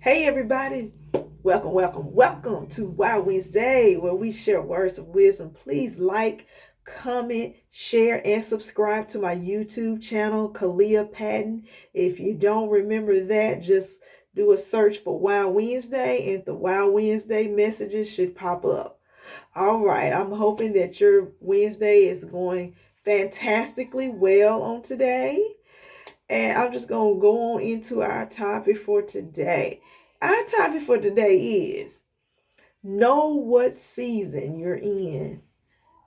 Hey everybody, welcome to Wow Wednesday, where we share words of wisdom. Please like, comment, share, and subscribe to my YouTube channel, Kalia Patton. If you don't remember that, just do a search for Wow Wednesday, and the Wow Wednesday messages should pop up. All right, I'm hoping that your Wednesday is going fantastically well on today. And I'm just going to go on into our topic for today. Our topic for today is know what season you're in.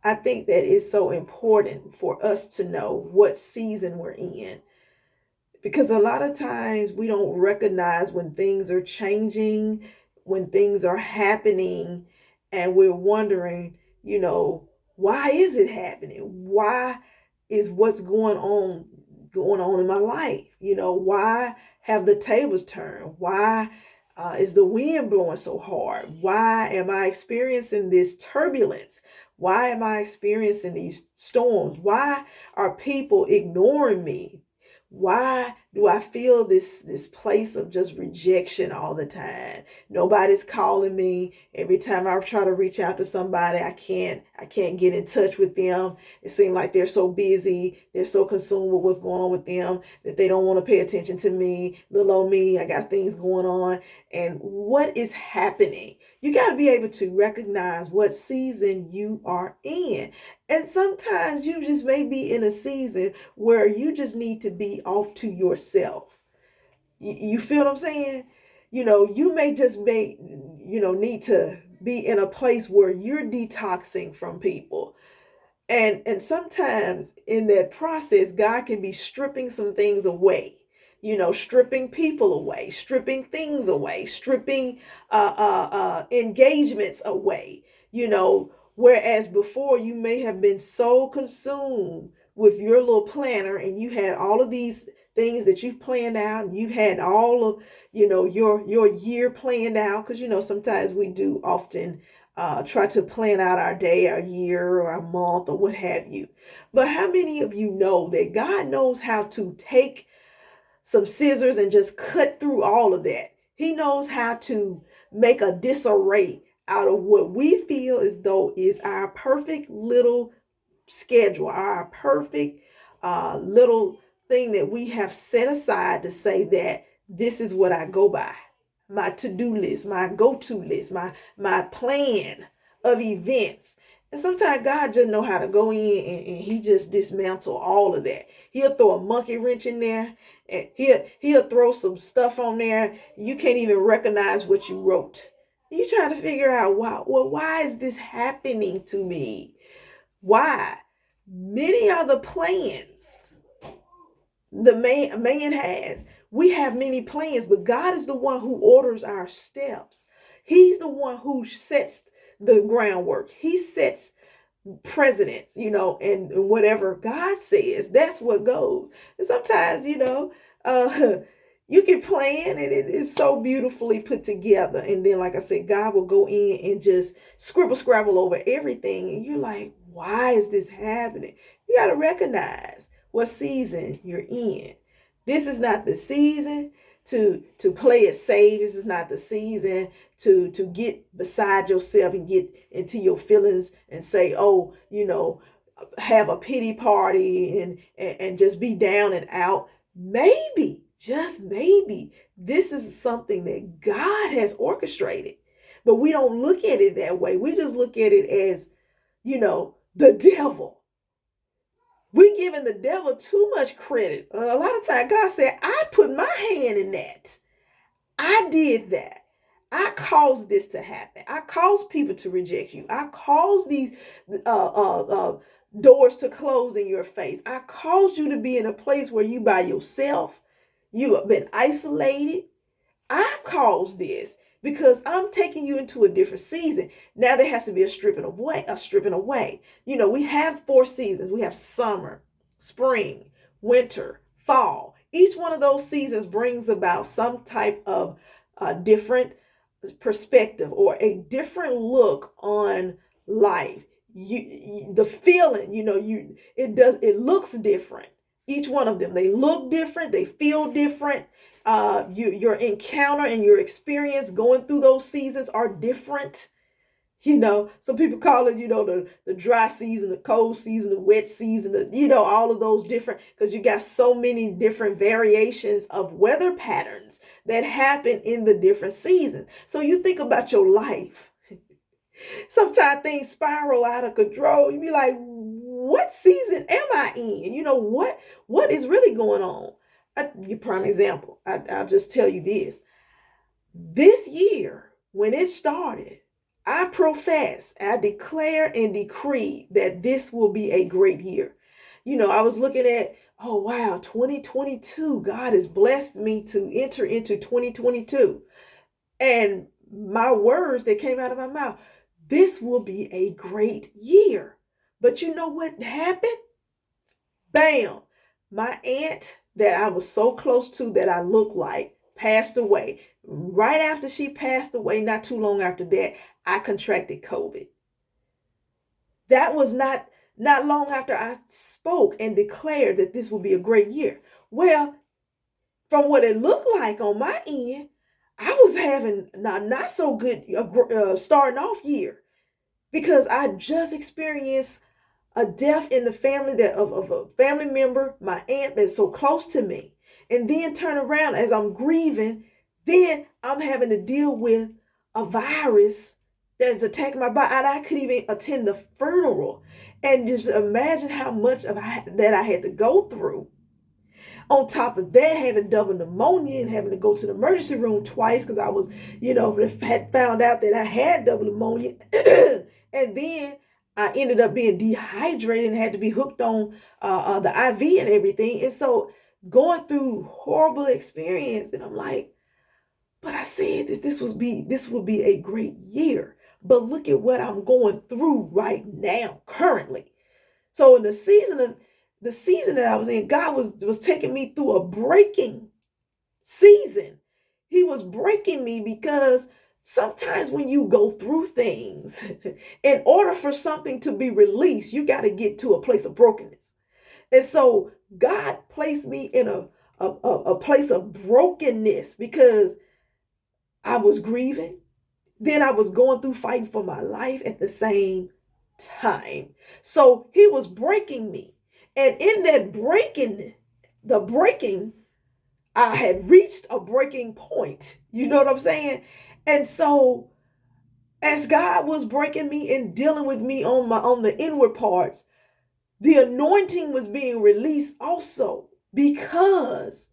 I think that is so important for us to know what season we're in because a lot of times we don't recognize when things are changing, when things are happening, and we're wondering, why is it happening? Why is what's going on in my life? Why have the tables turned? Why is the wind blowing so hard? Why am I experiencing this turbulence? Why am I experiencing these storms? Why are people ignoring me? Why do I feel this place of just rejection all the time? Nobody's calling me. Every time I try to reach out to somebody, I can't get in touch with them. It seems like they're so busy, they're so consumed with what's going on with them that they don't want to pay attention to me. Little old me, I got things going on. And what is happening? You got to be able to recognize what season you are in. And sometimes you just may be in a season where you just need to be off to yourself. You feel what I'm saying? You may just need to be in a place where you're detoxing from people. And sometimes in that process, God can be stripping some things away. Stripping people away, stripping things away, stripping engagements away. Whereas before you may have been so consumed with your little planner, and you had all of these things that you've planned out, and you've had all of your year planned out, because sometimes we do often try to plan out our day, our year, or our month, or what have you. But how many of you know that God knows how to take some scissors and just cut through all of that? He knows how to make a disarray out of what we feel as though is our perfect little schedule, our perfect little thing that we have set aside to say that this is what I go by. My to-do list, my go-to list, my plan of events. And sometimes God just know how to go in and he just dismantle all of that. He'll throw a monkey wrench in there, and he'll throw some stuff on there. You can't even recognize what you wrote. You try to figure out why is this happening to me? Why? Many are the plans the man has. We have many plans, but God is the one who orders our steps. He's the one who sets the groundwork. He sets presidents, and whatever God says, that's what goes. And sometimes, uh, you can plan and it is so beautifully put together. And then, like I said, God will go in and just scrabble over everything. And you're like, why is this happening? You got to recognize what season you're in. This is not the season to play it safe. This is not the season to get beside yourself and get into your feelings and say, oh, have a pity party and just be down and out. Maybe, just maybe, this is something that God has orchestrated. But we don't look at it that way. We just look at it as, the devil. We're giving the devil too much credit. A lot of times God said, I put my hand in that. I did that. I caused this to happen. I caused people to reject you. I caused these doors to close in your face. I caused you to be in a place where you by yourself. You have been isolated. I caused this because I'm taking you into a different season. Now there has to be a stripping away, we have 4 seasons. We have summer, spring, winter, fall. Each one of those seasons brings about some type of different perspective or a different look on life. The feeling, it looks different. Each one of them, they look different, they feel different. Your encounter and your experience going through those seasons are different. Some people call it, the dry season, the cold season, the wet season, all of those different, because you got so many different variations of weather patterns that happen in the different seasons. So you think about your life. Sometimes things spiral out of control. You be like, what season am I in? What is really going on? Your prime example. I'll just tell you this. This year, when it started, I profess, I declare and decree that this will be a great year. I was looking at, oh wow, 2022. God has blessed me to enter into 2022. And my words that came out of my mouth, this will be a great year. But you know what happened? Bam! My aunt that I was so close to that I looked like passed away. Right after she passed away, not too long after that, I contracted COVID. That was not long after I spoke and declared that this would be a great year. Well, from what it looked like on my end, I was having not so good starting off year, because I just experienced a death in the family of a family member, my aunt that's so close to me. And then turn around as I'm grieving, then I'm having to deal with a virus that's attacking my body. And I couldn't even attend the funeral. And just imagine how much of that I had to go through. On top of that, having double pneumonia and having to go to the emergency room twice because I was, had found out that I had double pneumonia. And then I ended up being dehydrated and had to be hooked on the IV and everything. And so going through horrible experience, and I'm like, but I said this would be a great year. But look at what I'm going through right now, currently. So in the season that I was in, God was taking me through a breaking season. He was breaking me because sometimes when you go through things, in order for something to be released, you got to get to a place of brokenness. And so God placed me in a place of brokenness because I was grieving. Then I was going through fighting for my life at the same time. So he was breaking me. And in that breaking, I had reached a breaking point. You know what I'm saying? And so as God was breaking me and dealing with me on the inward parts, the anointing was being released also, because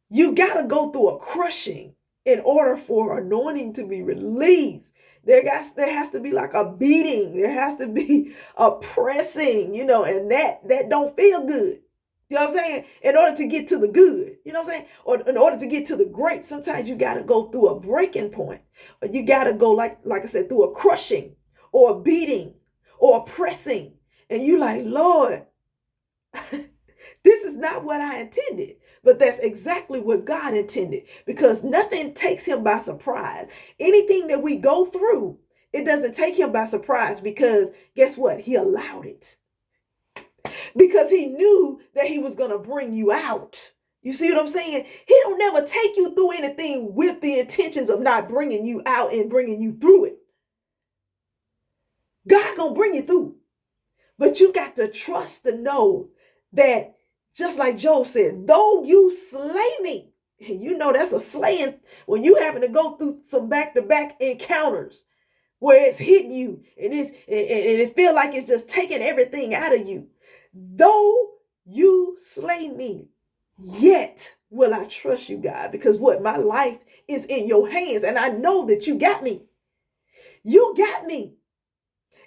you got to go through a crushing in order for anointing to be released. There has to be like a beating. There has to be a pressing, and that don't feel good. You know what I'm saying? In order to get to the good, you know what I'm saying? Or in order to get to the great, sometimes you got to go through a breaking point. Or you got to go, like I said, through a crushing or a beating or a pressing. And you like, Lord, this is not what I intended. But that's exactly what God intended, because nothing takes him by surprise. Anything that we go through, it doesn't take him by surprise, because guess what? He allowed it. Because he knew that he was going to bring you out. You see what I'm saying? He don't never take you through anything with the intentions of not bringing you out and bringing you through it. God gonna bring you through. But you got to trust to know that, just like Job said, though you slay me, and that's a slaying when you having to go through some back-to-back encounters where it's hitting you and it feel like it's just taking everything out of you. Though you slay me, yet will I trust you, God, because my life is in your hands, and I know that you got me. You got me.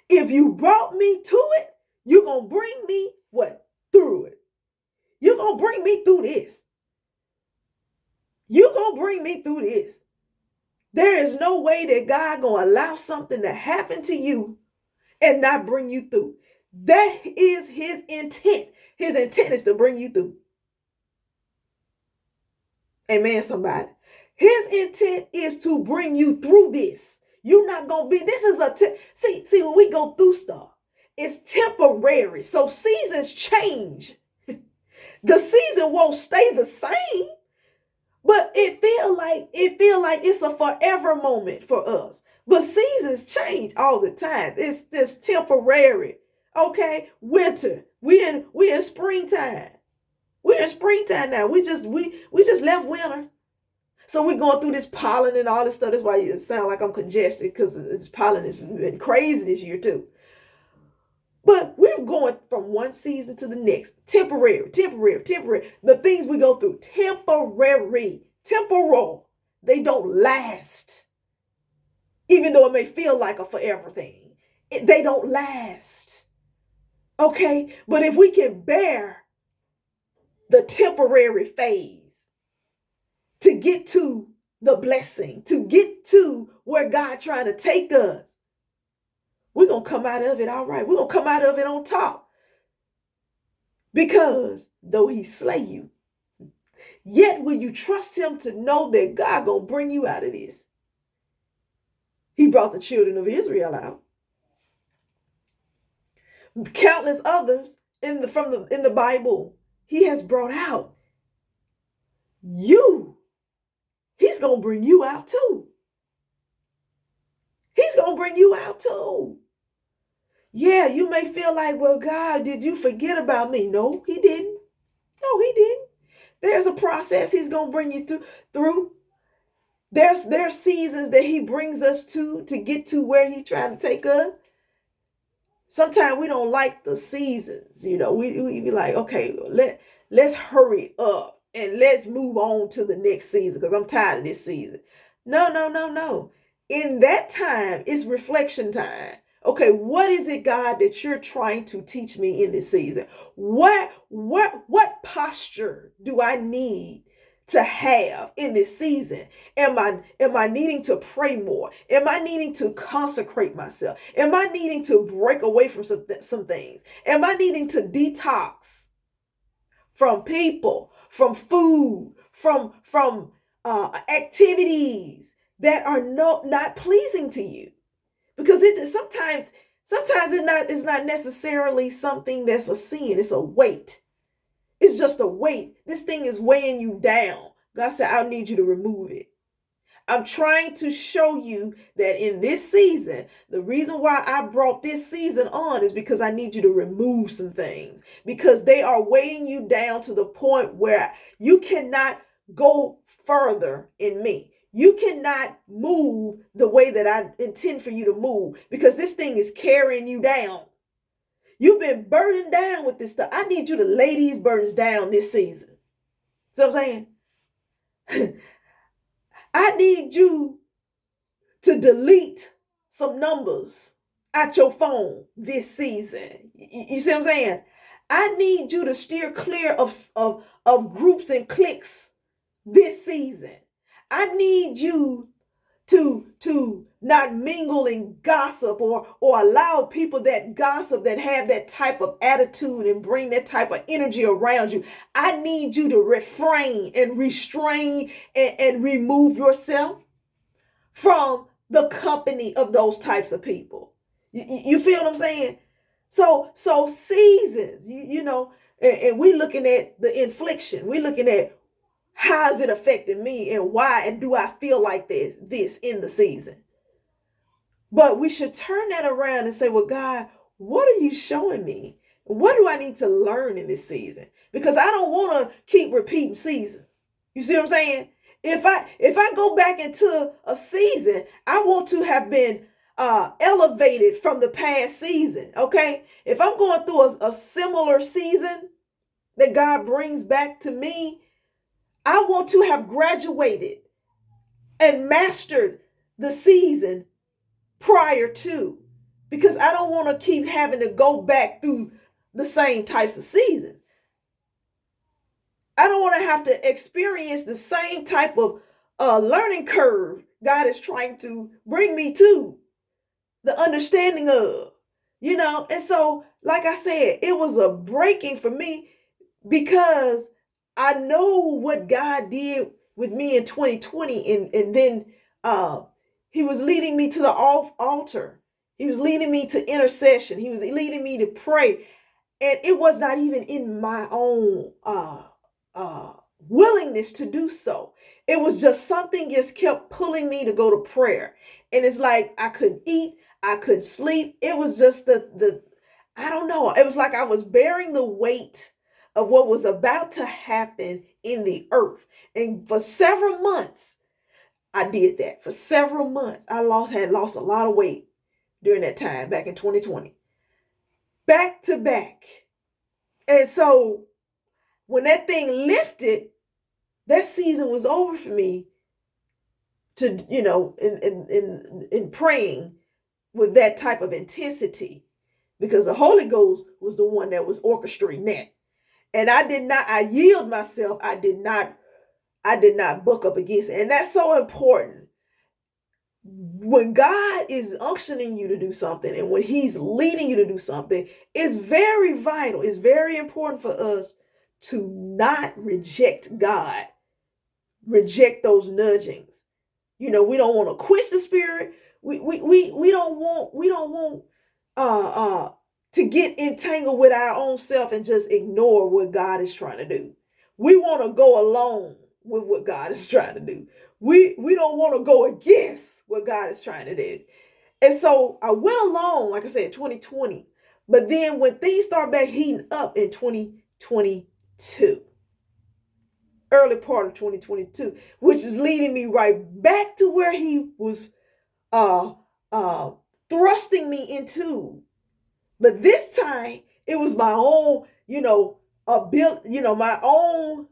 If you brought me to it, you're going to bring me through it. You're going to bring me through this. You're going to bring me through this. There is no way that God going to allow something to happen to you and not bring you through. That is his intent. His intent is to bring you through. Amen, somebody. His intent is to bring you through this. You're not going to be, this is see, when we go through stuff, it's temporary. So seasons change. The season won't stay the same, But it feel like it's a forever moment for us. But seasons change all the time. It's just temporary. Okay, winter. We in springtime. We're in springtime now. We just left winter. So we're going through this pollen and all this stuff. That's why it sounds like I'm congested, because this pollen has been crazy this year too. But we're going from one season to the next. Temporary, temporary, temporary. The things we go through, temporary, temporal. They don't last. Even though it may feel like a forever thing, they don't last. Okay? But if we can bear the temporary phase to get to the blessing, to get to where God trying to take us, we're going to come out of it all right. We're going to come out of it on top. Because though he slay you, yet will you trust him to know that God going to bring you out of this. He brought the children of Israel out. Countless others in the Bible he has brought out. He's going to bring you out too. He's going to bring you out too. Yeah, you may feel like, well, God, did you forget about me? No, he didn't. No, he didn't. There's a process he's going to bring you through. There's seasons that he brings us to get to where he's trying to take us. Sometimes we don't like the seasons. We be like, okay, let's hurry up and let's move on to the next season because I'm tired of this season. No. In that time, it's reflection time. Okay, what is it, God, that you're trying to teach me in this season? What posture do I need to have in this season? Am I needing to pray more? Am I needing to consecrate myself? Am I needing to break away from some things? Am I needing to detox from people, from food, from activities that are not pleasing to you? Because sometimes it's not necessarily something that's a sin. It's a weight. It's just a weight. This thing is weighing you down. God said, I need you to remove it. I'm trying to show you that in this season, the reason why I brought this season on is because I need you to remove some things, because they are weighing you down to the point where you cannot go further in me. You cannot move the way that I intend for you to move, because this thing is carrying you down. You've been burdened down with this stuff. I need you to lay these burdens down this season. See what I'm saying? I need you to delete some numbers out your phone this season. You see what I'm saying? I need you to steer clear of groups and cliques this season. I need you to not mingle and gossip or allow people that gossip, that have that type of attitude and bring that type of energy around you. I need you to refrain and restrain and remove yourself from the company of those types of people. You feel what I'm saying? So seasons, and we looking at the infliction. We looking at how is it affecting me and why, and do I feel like this in the season? But we should turn that around and say, well, God, what are you showing me? What do I need to learn in this season? Because I don't want to keep repeating seasons. You see what I'm saying? If I go back into a season, I want to have been elevated from the past season. Okay. If I'm going through a similar season that God brings back to me, I want to have graduated and mastered the season prior to, because I don't want to keep having to go back through the same types of seasons. I don't want to have to experience the same type of learning curve God is trying to bring me to, the understanding of, and so, like I said, it was a breaking for me, because I know what God did with me in 2020, and then he was leading me to the altar. He was leading me to intercession. He was leading me to pray, and it was not even in my own willingness to do so. It was just something just kept pulling me to go to prayer. And it's like I couldn't eat, I couldn't sleep. It was just the I don't know. It was like I was bearing the weight of what was about to happen in the earth. And for several months, I did that. For several months, I had lost a lot of weight during that time back in 2020. Back to back. And so when that thing lifted, that season was over for me to, in praying with that type of intensity, because the Holy Ghost was the one that was orchestrating that. And I yield myself. I did not buck up against it. And that's so important. When God is unctioning you to do something and when he's leading you to do something, it's very vital. It's very important for us to not reject God, reject those nudgings. We don't want to quench the spirit. We don't want to get entangled with our own self and just ignore what God is trying to do. We want to go along with what God is trying to do. We don't want to go against what God is trying to do. And so I went along, like I said, 2020. But then when things start back heating up in 2022, early part of 2022, which is leading me right back to where he was thrusting me into. But this time it was my own, my own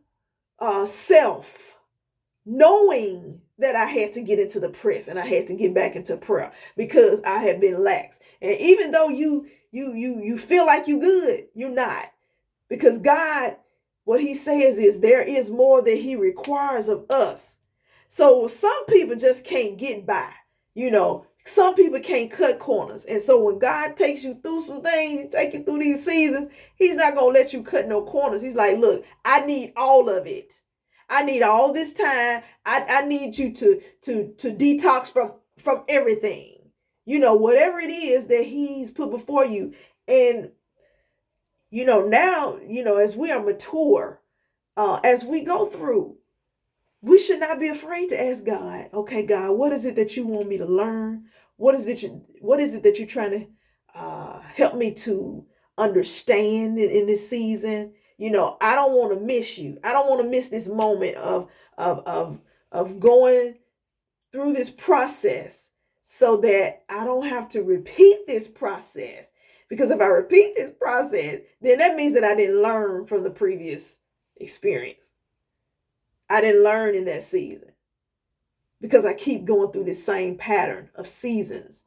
self, knowing that I had to get into the press and I had to get back into prayer because I had been lax. And even though you feel like you good, you're not. Because God, what he says is there is more that he requires of us. So some people just can't get by. Some people can't cut corners. And so when God takes you through some things, he take you through these seasons, he's not going to let you cut no corners. He's like, look, I need all of it. I need all this time. I need you to detox from everything. Whatever it is that he's put before you. And, now, as we are mature, as we go through, we should not be afraid to ask God, okay, God, what is it that you want me to learn? What is it that you're trying to help me to understand in this season? I don't want to miss you. I don't want to miss this moment of going through this process so that I don't have to repeat this process. Because if I repeat this process, then that means that I didn't learn from the previous experience. I didn't learn in that season because I keep going through this same pattern of seasons.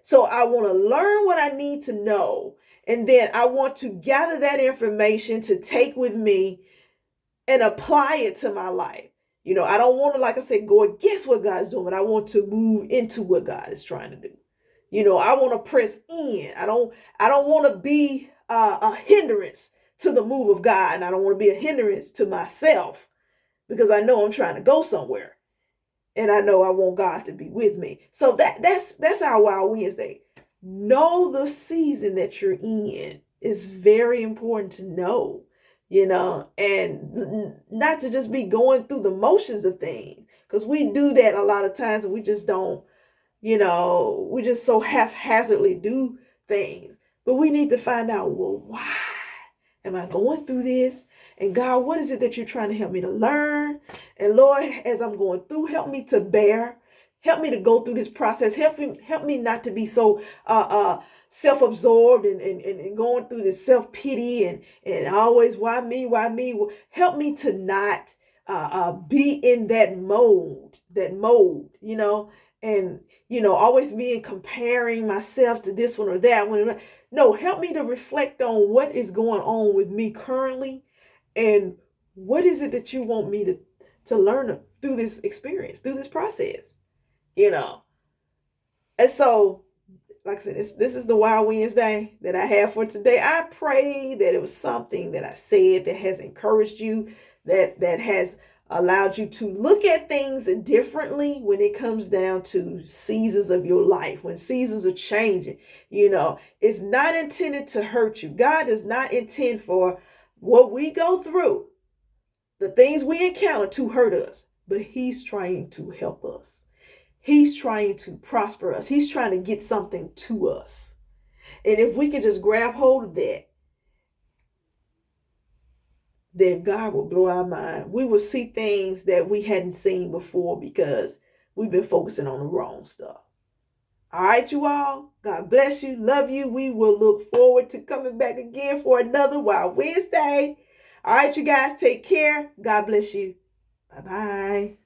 So I want to learn what I need to know. And then I want to gather that information to take with me and apply it to my life. I don't want to, like I said, go against what God's doing, but I want to move into what God is trying to do. I want to press in. I don't want to be a hindrance to the move of God. And I don't want to be a hindrance to myself because I know I'm trying to go somewhere. And I know I want God to be with me. So that's our Wow Wednesday. Know the season that you're in. It's very important to know, and not to just be going through the motions of things. Because we do that a lot of times and we just don't, we just so haphazardly do things. But we need to find out, well, why am I going through this? And God, what is it that you're trying to help me to learn? And Lord, as I'm going through, help me to bear. Help me to go through this process. Help me not to be so self-absorbed and going through this self-pity and always, why me? Help me to not be in that mold, and, always being comparing myself to this one or that one. No, help me to reflect on what is going on with me currently. And what is it that you want me to learn through this experience, through this process, And so, like I said, this is the Wow Wednesday that I have for today. I pray that it was something that I said that has encouraged you, that has allowed you to look at things differently when it comes down to seasons of your life, when seasons are changing. It's not intended to hurt you. God does not intend for what we go through, the things we encounter, to hurt us. but he's trying to help us. He's trying to prosper us. He's trying to get something to us. And if we can just grab hold of that, then God will blow our mind. We will see things that we hadn't seen before because we've been focusing on the wrong stuff. All right, you all. God bless you. Love you. We will look forward to coming back again for another Wild Wednesday. All right, you guys, take care. God bless you. Bye-bye.